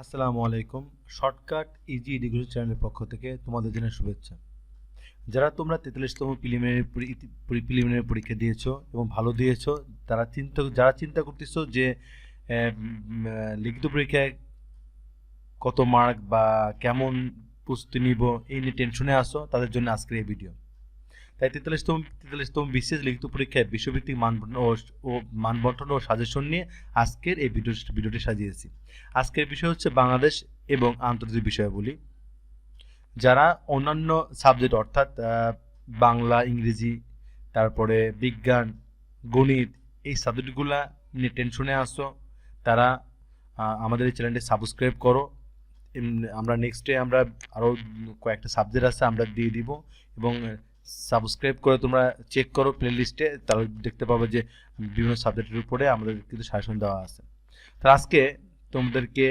আসসালামু আলাইকুম। Shortcut easy education চ্যানেলের পক্ষ থেকে তোমাদের জানাই শুভেচ্ছা। যারা তোমরা 43তম প্রিলিমিনারি পরীক্ষা দিয়েছো এবং ভালো দিয়েছো, যারা চিন্তা করতেছো যে লিখিত পরীক্ষায় কত মার্ক বা কেমন প্রস্তুতি নিব এই নিয়ে টেনশনে আসো, তাদের জন্য আজকের এই ভিডিও। তাই 43তম বিশেষ লিখিত পরীক্ষায় বিশ্বভিত্তিক মানবন্টন ও সাজেশন নিয়ে আজকের এই ভিডিওটি সাজিয়েছি। আজকের বিষয় হচ্ছে বাংলাদেশ এবং আন্তর্জাতিক বিষয়াবলী। যারা অন্যান্য সাবজেক্ট অর্থাৎ বাংলা, ইংরেজি, তারপরে বিজ্ঞান, গণিত এই সাবজেক্টগুলা নিয়ে টেনশনে আসো, তারা আমাদের এই চ্যানেলটি সাবস্ক্রাইব করো। আমরা নেক্সটে আমরা আরও কয়েকটা সাবজেক্ট আছে আমরা দিয়ে দিব, এবং সাবস্ক্রাইব করে তোমরা চেক করো প্লে লিস্টে, তাহলে দেখতে পাবে যে বিভিন্ন সাবজেক্টের উপরে আমাদের কিন্তু সাজেশন দেওয়া আছে। তো আজকে তোমাদেরকে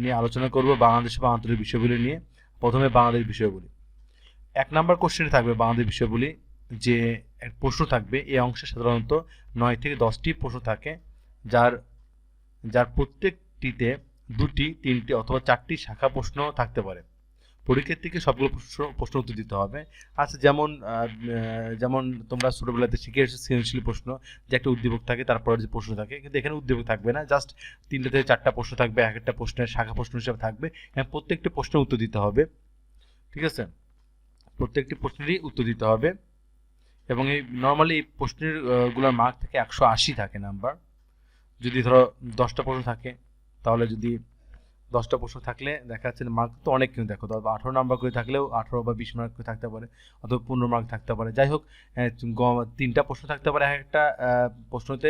নিয়ে আলোচনা করব বাংলাদেশ বা আন্তর্জাতিক বিষয়গুলি নিয়ে। প্রথমে বাংলাদেশ বিষয়গুলি। 1 নাম্বার কোশ্চেনে থাকবে বাংলাদেশ বিষয়গুলি, যে এক প্রশ্ন থাকবে। এই অংশে সাধারণত 9 থেকে 10টি প্রশ্ন থাকে, যার যার প্রত্যেকটিতে 2টি, 3টি অথবা 4টি শাখা প্রশ্ন থাকতে পারে। পরীক্ষার্থীকে সবগুলো প্রশ্ন উত্তর দিতে হবে। আচ্ছা, যেমন তোমরা ছোটবেলাতে শিখে এসেছো সৃজনশীল প্রশ্ন, যে একটা উদ্দীপক থাকে, তারপরে যে প্রশ্ন থাকে, কিন্তু এখানে উদ্দীপক থাকবে না, জাস্ট 3টে থেকে 4টা প্রশ্ন থাকবে, এক একটা প্রশ্নের শাখা প্রশ্ন হিসেবে থাকবে, এবং প্রত্যেকটি প্রশ্নের উত্তর দিতে হবে। ঠিক আছে, প্রত্যেকটি প্রশ্নেরই উত্তর দিতে হবে। এবং এই নর্মালি এই প্রশ্নের গুলোর মার্ক থেকে 180 থাকে নাম্বার। যদি ধরো 10টা প্রশ্ন থাকে, তাহলে যদি 10টা প্রশ্ন থাকলে দেখা যাচ্ছে মার্ক তো অনেক, কিন্তু দেখো 18 নাম্বার করে থাকলেও 18 বা 20 মার্ক করে থাকতে পারে, অথবা 15 মার্ক থাকতে পারে। যাই হোক, 3টা প্রশ্ন থাকতে পারে এক একটা প্রশ্নতে,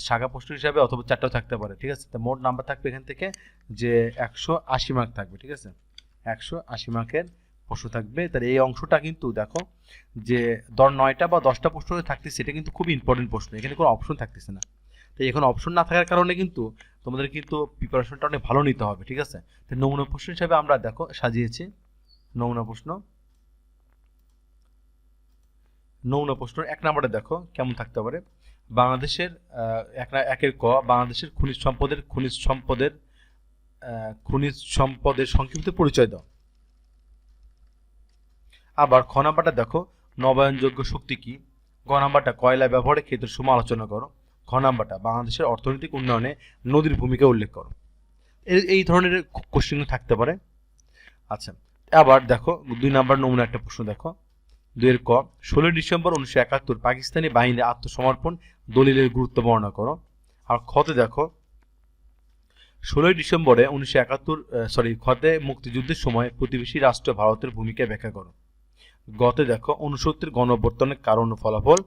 শাখা প্রশ্ন হিসাবে, অথবা 4টাও থাকতে পারে। ঠিক আছে, তো মোট নাম্বার থাকবে এখান থেকে যে 180 মার্ক থাকবে। ঠিক আছে, 180 মার্কের প্রশ্ন থাকবে। তাহলে এই অংশটা কিন্তু দেখো যে 9টা বা 10টা প্রশ্ন থাকতেছে, এটা কিন্তু খুব ইম্পর্টেন্ট প্রশ্ন, এখানে কোনো অপশন থাকতেছে না। তো এখন অপশন না থাকার কারণে কিন্তু তোমাদের কিন্তু প্রিপারেশনটা অনেক ভালো নিতে হবে। ঠিক আছে, তো নমুনা প্রশ্ন হিসাবে আমরা দেখো সাজিয়েছি নমুনা প্রশ্ন। 1 নম্বরে দেখো কেমন থাকতে পারে। বাংলাদেশের একের ক, বাংলাদেশের খনিজ সম্পদের সংক্ষিপ্ত পরিচয় দাও। আবার খ নাম্বারটা দেখো, নবায়নযোগ্য শক্তি কি। গ নাম্বারটা কয়লা ব্যবহারের ক্ষেত্রে সময় আলোচনা করো। খ নাম্বারটা বাংলাদেশের অর্থনৈতিক উন্নয়নে নদীর ভূমিকা উল্লেখ করো। এই ধরনের কোশ্চেন থাকতে পারে। আচ্ছা, আবার দেখো 2 নাম্বার নমুনা একটা প্রশ্ন দেখো। 2 ক, 16 ডিসেম্বর 1971 পাকিস্তানি বাহিনীর আত্মসমর্পণ দলিলের গুরুত্ব বর্ণনা করো। আর খতে দেখো 16 ডিসেম্বরে 1971 খতে মুক্তিযুদ্ধের সময় প্রতিবেশী রাষ্ট্র ভারতের ভূমিকা ব্যাখ্যা করো। গতে দেখো 69 গণঅভ্যুত্থানের কারণ ও ফলাফল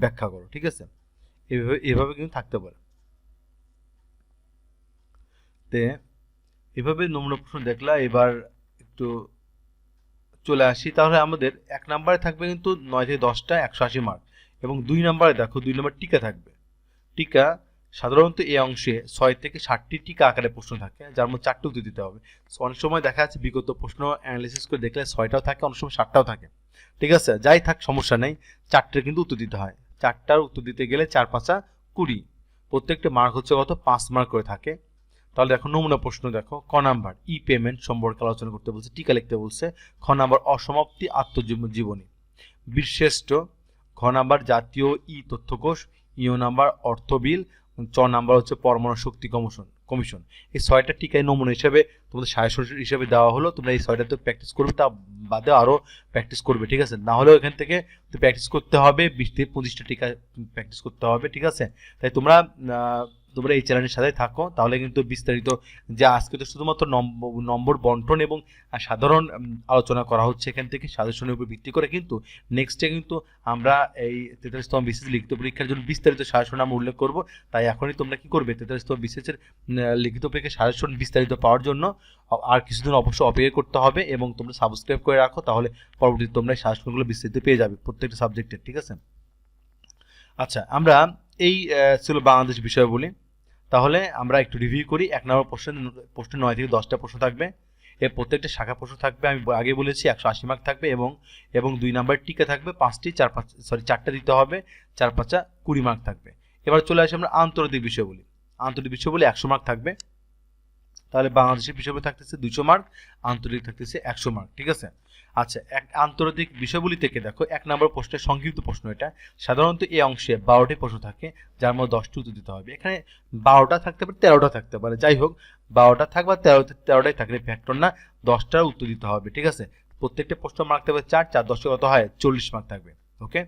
ব্যাখ্যা করো। ঠিক আছে, এভাবে কিন্তু থাকতে পারে। তে এভাবে নমুনা প্রশ্ন দেখলা। এবার একটু চলে আসি, তাহলে আমাদের 1 নম্বরে থাকবে কিন্তু 9 থেকে 10টা 180 মার্ক, এবং 2 নম্বরে দেখো 2 নম্বর টিকা থাকবে। টিকা সাধারণত এই অংশে 6 থেকে 7টি টিকা আকারে প্রশ্ন থাকে, যার মধ্যে 4টে উত্তর দিতে হবে। অনেক সময় দেখা যাচ্ছে বিগত প্রশ্ন অ্যানালিসিস করে দেখলে 6টাও থাকে, অনেক সময় 7টাও থাকে। ঠিক আছে, যাই থাক সমস্যা নেই, 4টে কিন্তু উত্তর দিতে হয়। 4টার উত্তর দিতে গেলে 4 5 20, প্রত্যেকটা মার্ক হচ্ছে কত, 5 মার্ক করে থাকে। তাহলে দেখো নমুনা প্রশ্ন দেখো। ক নাম্বার ই পেমেন্ট সম্পর্কে আলোচনা করতে বলছে, টিকা লিখতে বলছে। খ নাম্বার অসমাপ্তি আত্মজীবনী বীরশ্রেষ্ঠ। ঘ নাম্বার জাতীয় ই তথ্যকোষ। ইও নাম্বার অর্থ বিল। চ নাম্বার হচ্ছে পরমাণু শক্তি কমিশন। এই 6টা টিকায় নমুনা হিসেবে তোমাদের সাজেশন হিসেবে দেওয়া হলো। তোমরা এই 6টাতে প্র্যাকটিস করবে, তা বাদে আরও প্র্যাকটিস করবে। ঠিক আছে, না হলেও এখান থেকে প্র্যাকটিস করতে হবে 20 থেকে 25টা টিকা প্র্যাকটিস করতে হবে। ঠিক আছে, তাই তোমরা এই চ্যানেলের সাথে থাকো, তাহলে কিন্তু বিস্তারিত, যে আজকে তো শুধুমাত্র নম্বর বন্টন এবং সাধারণ আলোচনা করা হচ্ছে এখান থেকে সাজেশনের উপর ভিত্তি করে, কিন্তু নেক্সটে কিন্তু আমরা এই 43তম বিশেষ লিখিত পরীক্ষার জন্য বিস্তারিত সাজেশন আমরা উল্লেখ করব। তাই এখনই তোমরা কি করবে, 43তম বিশেষের লিখিত পরীক্ষার সাজেশন বিস্তারিত পাওয়ার জন্য আর কিছুদিন অবশ্যই অপেক্ষা করতে হবে, এবং তোমরা সাবস্ক্রাইব করে রাখো, তাহলে পরবর্তীতে তোমরা এই সাজেশনগুলো বিস্তারিত পেয়ে যাবে প্রত্যেকটা সাবজেক্টের। ঠিক আছে, আচ্ছা, আমরা এই ছিল বাংলাদেশ বিষয় বলি। তাহলে আমরা একটু রিভিউ করি। 1 নম্বর প্রশ্নে 9 থেকে 10টা প্রশ্ন থাকবে, এর প্রত্যেকটা শাখা প্রশ্ন থাকবে, আমি আগে বলেছি 180 মার্ক থাকবে, এবং 2 নাম্বার টিকা থাকবে 4টা দিতে হবে, 4 5 20 মার্ক থাকবে। এবার চলে আসি আমরা আন্তর্জাতিক বিষয় বলি। আন্তর্জাতিক বিষয় বলি 100 মার্ক থাকবে। তাহলে বাংলাদেশের বিষয়গুলো থাকতেছে 200 মার্ক, আন্তর্জাতিক থাকতেছে 100 মার্ক। ঠিক আছে। আচ্ছা, আন্তর্জাতিক বিষয়গুলি থেকে দেখো 1 নম্বর প্রশ্নের সংক্ষিপ্ত প্রশ্ন। এটা সাধারণত এই অংশে 12টি প্রশ্ন থাকে, যার মধ্যে 10টি উত্তর দিতে হবে। এখানে 12টা থাকতে পারে, 13টা থাকতে পারে, যাই হোক 12টা থাক বা 13টাই থাকলে ফ্যাক্টর না, 10টার উত্তর দিতে হবে। ঠিক আছে। প্রত্যেকটা প্রশ্ন মার্ক থাকবে 4, 4 10 কত হয় 40 মার্ক থাকবে। ওকে।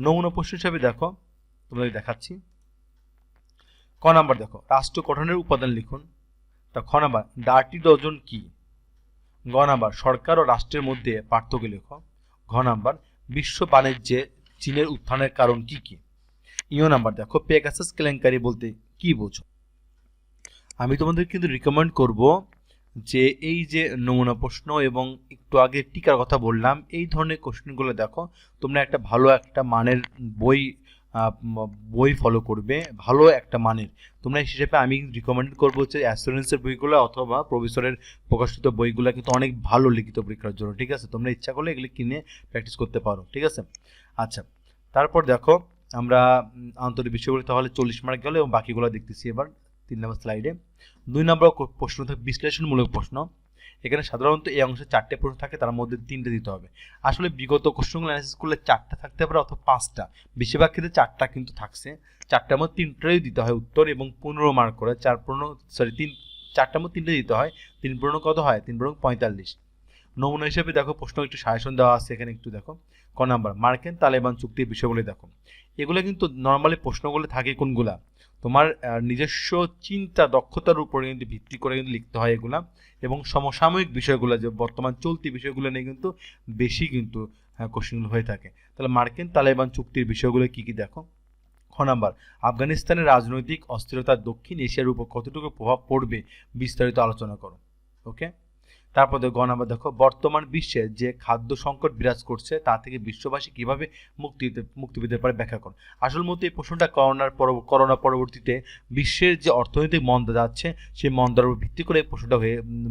নমুনা প্রশ্ন হিসাবে দেখো তোমাদের দেখাচ্ছি। ক নাম্বার দেখো, রাষ্ট্র গঠনের উপাদান লিখুন। তা খ নাম্বার, ডার্টি ডজন কি? গ নাম্বার, সরকার ও রাষ্ট্রের মধ্যে পার্থক্য লেখো। ঘ নাম্বার, বিশ্ব বাণিজ্যে চীনের উত্থানের কারণ কি কি? ইও নাম্বার দেখো, পেগাসাস কেলেঙ্কারি বলতে কি বোঝো? আমি তোমাদের কিন্তু রিকমেন্ড করব যে এই যে নমুনা প্রশ্ন এবং একটু আগে টিকার কথা বললাম, এই ধরনের কোশ্চেনগুলো দেখো, তোমরা একটা ভালো একটা মানের বই ফলো করবে, ভালো একটা মানের। তোমরা এই হিসেবে আমি রিকমেন্ড করবো হচ্ছে অ্যাসুরেন্সের বইগুলো অথবা প্রফেসরের প্রকাশিত বইগুলো কিন্তু অনেক ভালো লিখিত পরীক্ষার জন্য। ঠিক আছে। তোমরা ইচ্ছা করলে এগুলি কিনে প্র্যাকটিস করতে পারো। ঠিক আছে। আচ্ছা, তারপর দেখো আমরা আন্তর্জাতিক বিষয়গুলো তাহলে 40 মার্ক গেল এবং বাকিগুলো দেখতেছি এবার 3 নম্বর স্লাইডে। 2 নম্বর প্রশ্ন থাকে বিশ্লেষণমূলক প্রশ্ন। এখানে সাধারণত এই অংশে 4টে প্রশ্ন থাকে, তার মধ্যে 3টে দিতে হবে। আসলে বিগত কোশ্চেনগুলো অ্যানালাইসিস করলে 4টা থাকতে পারে অথবা 5টা, বেশিরভাগ ক্ষেত্রে 4টা কিন্তু থাকছে। 4টার মধ্যে 3টাই দিতে হয় উত্তর এবং 15 মার্ক করে। 4টার মধ্যে 3টে দিতে হয়, 3 পূর্ণ কত হয়, 3 পূর্ণ 45। নমুনা হিসেবে দেখো প্রশ্ন একটু সাজেশন দেওয়া আছে এখানে, একটু দেখো। ক নাম্বার, মার্কিন তালেবান চুক্তির বিষয়গুলো দেখো। এগুলো কিন্তু নর্মালি প্রশ্নগুলো থাকে কোনগুলা, তোমার নিজস্ব চিন্তা দক্ষতার উপরে কিন্তু ভিত্তি করে কিন্তু লিখতে হয় এগুলা, এবং সমসাময়িক বিষয়গুলো যে বর্তমান চলতি বিষয়গুলো নিয়ে কিন্তু বেশি কিন্তু কোশ্চেনগুলো হয়ে থাকে। তাহলে মার্কিন তালেবান চুক্তির বিষয়গুলো কি কি দেখো। খ নাম্বার, আফগানিস্তানের রাজনৈতিক অস্থিরতা দক্ষিণ এশিয়ার উপর কতটুকু প্রভাব পড়বে বিস্তারিত আলোচনা করো। ওকে। তারপর গ নাম্বার দেখো, বর্তমান বিশ্বে যে খাদ্য সংকট বিরাজ করছে তা থেকে বিশ্ববাসী কিভাবে মুক্তি পেতে পারে ব্যাখ্যা করো। আসল মতো এই প্রশ্নটা করোনা পরবর্তীতে বিশ্বের যে অর্থনৈতিক মন্দা যাচ্ছে সেই মন্দার উপর ভিত্তি করে এই প্রশ্নটা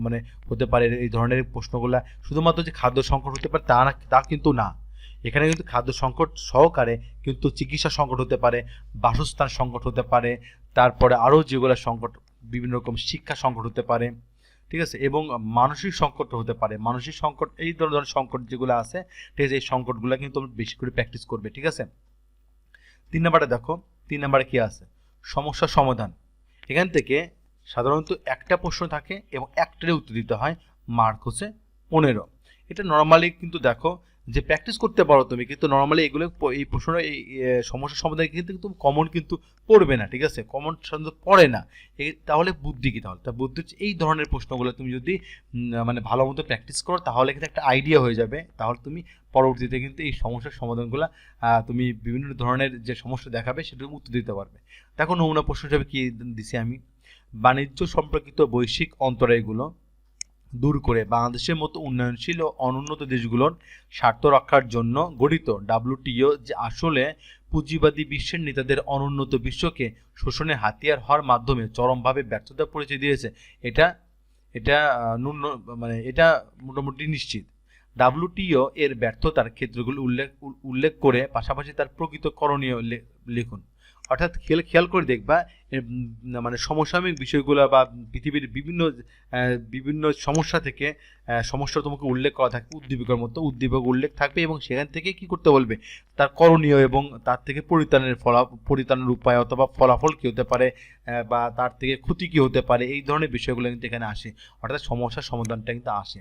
মানে হতে পারে। এই ধরনের প্রশ্নগুলা শুধুমাত্র যে খাদ্য সংকট হতে পারে তা কিন্তু না, এখানে কিন্তু খাদ্য সংকট সহকারে কিন্তু চিকিৎসা সংকট হতে পারে, বাসস্থান সংকট হতে পারে, তারপরে আরও যেগুলো সংকট, বিভিন্ন রকম শিক্ষা সংকট হতে পারে। ঠিক আছে। এবং মানসিক সংকট হতে পারে, মানসিক সংকট, এই ধরনের সংকট যেগুলো আছে, ঠিক আছে, এই সংকটগুলো কিন্তু তোমরা বেশি করে প্র্যাকটিস করবে। ঠিক আছে। 3 নাম্বারে দেখো, 3 নাম্বারে কি আছে, সমস্যা সমাধান। এখান থেকে সাধারণত একটা প্রশ্ন থাকে এবং একটারে উত্তর দিতে হয়, মার্ক হচ্ছে 15। এটা নর্মালি কিন্তু দেখো যে প্র্যাকটিস করতে পারো তুমি, কিন্তু নর্মালি এগুলো এই প্রশ্নটা এই সমস্যার সমাধান কিন্তু কমন কিন্তু পড়বে না। ঠিক আছে। কমন সাধারণত পড়ে না। তাহলে বুদ্ধি কি? তাহলে তা বুদ্ধি হচ্ছে এই ধরনের প্রশ্নগুলো তুমি যদি মানে ভালো মতো প্র্যাকটিস করো তাহলে কিন্তু একটা আইডিয়া হয়ে যাবে, তাহলে তুমি পরবর্তীতে কিন্তু এই সমস্যার সমাধানগুলো তুমি বিভিন্ন ধরনের যে সমস্যা দেখাবে সেটা উত্তর দিতে পারবে। দেখো নমুনা প্রশ্ন হিসেবে কি দিছি আমি, বাণিজ্য সম্পর্কিত বৈশ্বিক অন্তরায়গুলো দূর করে বাংলাদেশের মতো উন্নয়নশীল ও অনুন্নত দেশগুলোর স্বার্থ রক্ষার জন্য গঠিত WTO যে আসলে পুঁজিবাদী বিশ্বের নেতাদের অনুন্নত বিশ্বকে শোষণের হাতিয়ার হওয়ার মাধ্যমে চরমভাবে ব্যর্থতার পরিচয় দিয়েছে। এটা এটা মানে এটা মোটামুটি নিশ্চিত। WTO এর ব্যর্থতার ক্ষেত্রগুলো উল্লেখ করে পাশাপাশি তার প্রকৃত করণীয় লিখুন। অর্থাৎ খেয়াল করে দেখবা মানে সমসাময়িক বিষয়গুলো বা পৃথিবীর বিভিন্ন সমস্যা থেকে সমস্যা তোমাকে উল্লেখ করা থাকবে, উদ্দীপক উল্লেখ থাকবে এবং সেখান থেকে কি করতে বলবে, তার করণীয় এবং তার থেকে পরিত্রাণের উপায় অথবা ফলাফল কী হতে পারে বা তার থেকে ক্ষতি কী হতে পারে, এই ধরনের বিষয়গুলো কিন্তু এখানে আসে। অর্থাৎ সমস্যার সমাধানটা কিন্তু আসে।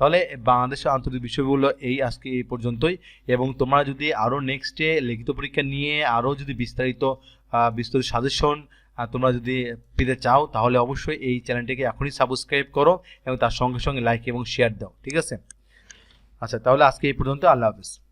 তাহলে বাংলাদেশের আন্তর্জাতিক বিষয়গুলো আজকে এই পর্যন্তই। এবং তোমরা যদি আরও নেক্সটে লিখিত পরীক্ষা নিয়ে আরও যদি বিস্তারিত সাজেশন তোমরা যদি পেতে চাও তাহলে অবশ্যই এই চ্যানেলটিকে এখনই সাবস্ক্রাইব করো এবং তার সঙ্গে সঙ্গে লাইক এবং শেয়ার দাও। ঠিক আছে। আচ্ছা, তাহলে আজকে এই পর্যন্ত। আল্লাহ হাফেজ।